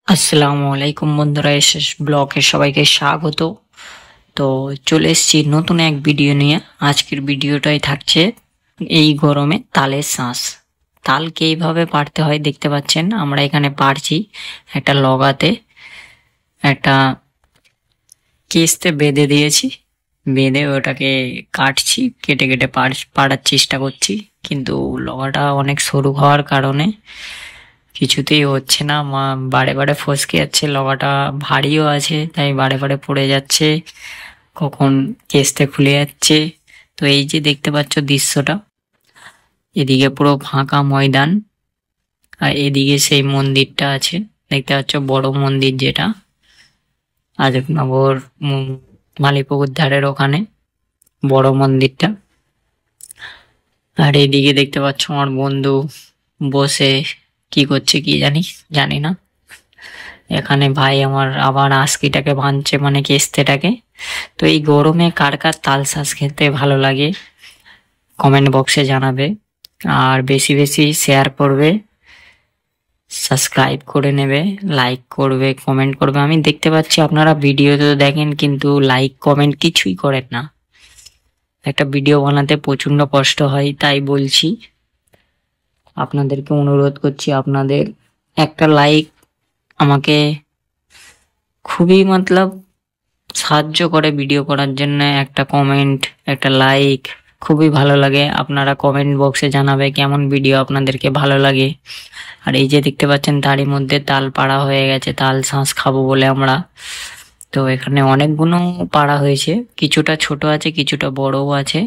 আসসালামু আলাইকুম বন্ধুরা, এসএস ব্লগে সবাইকে স্বাগত। তো চলে এসেছি নতুন এক ভিডিও নিয়ে। আজকের ভিডিওটাই থাকছে এই গরমে তালের শাঁস। তালকে এইভাবে পাড়তে হয় দেখতে পাচ্ছেন, আমরা এখানে পাড়ছি একটা লগাতে, একটা কেসতে বেঁধে দিয়েছি, বেঁধে ওটাকে কাটছি, কেটে কেটে পাড়ার চেষ্টা করছি, কিন্তু লগাটা অনেক সরু হওয়ার কারণে কিছুতেই হচ্ছে না। বারে বারে ফসকে যাচ্ছে, লগাটা ভারীও আছে তাই বারে বারে পড়ে যাচ্ছে, কখন কেসতে খুলে যাচ্ছে। তো এই যে দেখতে পাচ্ছ দৃশ্যটা, এদিকে পুরো ফাঁকা ময়দান, আর এদিকে সেই মন্দিরটা আছে দেখতে পাচ্ছ, বড় মন্দির যেটা আজবনগর মালিপুকুর ধারের ওখানে বড় মন্দিরটা। আর এদিকে দেখতে পাচ্ছ আমার বন্ধু বসে কি করছে কি জানি না। এখানে ভাই আমার আবার আস্কিটাকে ভাঙছে, মানে কেস্তেটাকে। তো এই গরমে কার কার তাল শাঁস খেতে ভালো লাগে কমেন্ট বক্সে জানাবে, আর বেশি বেশি শেয়ার করবে, সাবস্ক্রাইব করে নেবে, লাইক করবে, কমেন্ট করবে। আমি দেখতে পাচ্ছি আপনারা ভিডিও তো দেখেন কিন্তু লাইক কমেন্ট কিছুই করেন না। একটা ভিডিও বানাতে প্রচন্ড কষ্ট হয়, তাই বলছি আপনাদেরকে, অনুরোধ করছি আপনাদের একটা লাইক আমাকে খুবই সাহায্য করে ভিডিও করার জন্য। একটা কমেন্ট, একটা লাইক খুবই ভালো লাগে। আপনারা কমেন্ট বক্সে জানাবে কেমন ভিডিও আপনাদেরকে ভালো লাগে। আর এই যে দেখতে পাচ্ছেন তারই মধ্যে তাল পাড়া হয়ে গেছে, তাল শাঁস খাবো বলে আমরা। তো এখানে অনেকগুলো পাড়া হয়েছে, কিছুটা ছোট আছে কিছুটা বড়ও আছে।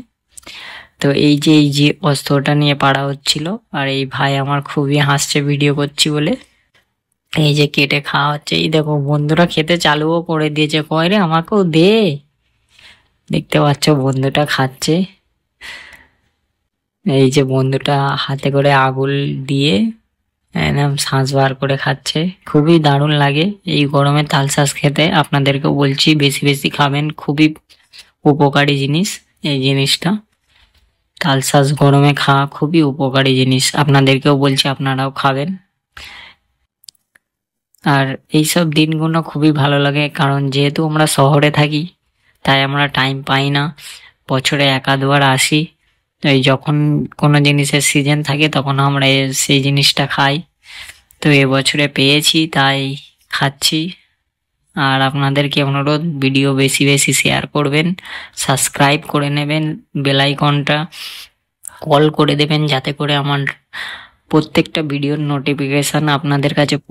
তো এই যে অস্ত্রটা নিয়ে পাড়া হচ্ছিল, আর এই ভাই আমার খুবই হাসছে ভিডিও করছি বলে। এই যে কেটে খাওয়া হচ্ছে, এই দেখো বন্ধুরা খেতে চালুও করে দিয়েছে, কয় রে আমাকেও দে। দেখতে পাচ্ছ বন্ধুটা খাচ্ছে, এই যে বন্ধুটা হাতে করে আগুল দিয়ে একদম শাঁস বার করে খাচ্ছে, খুবই দারুণ লাগে এই গরমে তাল শাঁস খেতে। আপনাদেরকেও বলছি বেশি বেশি খাবেন, খুবই উপকারী জিনিস এই জিনিসটা। তাল শাঁস গরমে খাওয়া খুবই উপকারী জিনিস, আপনাদেরকেও বলছি আপনারাও খাবেন। আর এইসব দিনগুলো খুবই ভালো লাগে, কারণ যেহেতু আমরা শহরে থাকি তাই আমরা টাইম পাই না, বছরে এক আধবার আসি। এই যখন কোনো জিনিসের সিজন থাকে তখন আমরা সেই জিনিসটা খাই। তো এবছরে পেয়েছি তাই খাচ্ছি। আর আপনাদেরকে অনুরোধ, ভিডিও বেশি বেশি শেয়ার করবেন, সাবস্ক্রাইব করে নেবেন, বেল আইকনটা অল করে দেবেন, যাতে করে আমার প্রত্যেকটা ভিডিওর নোটিফিকেশান আপনাদের কাছে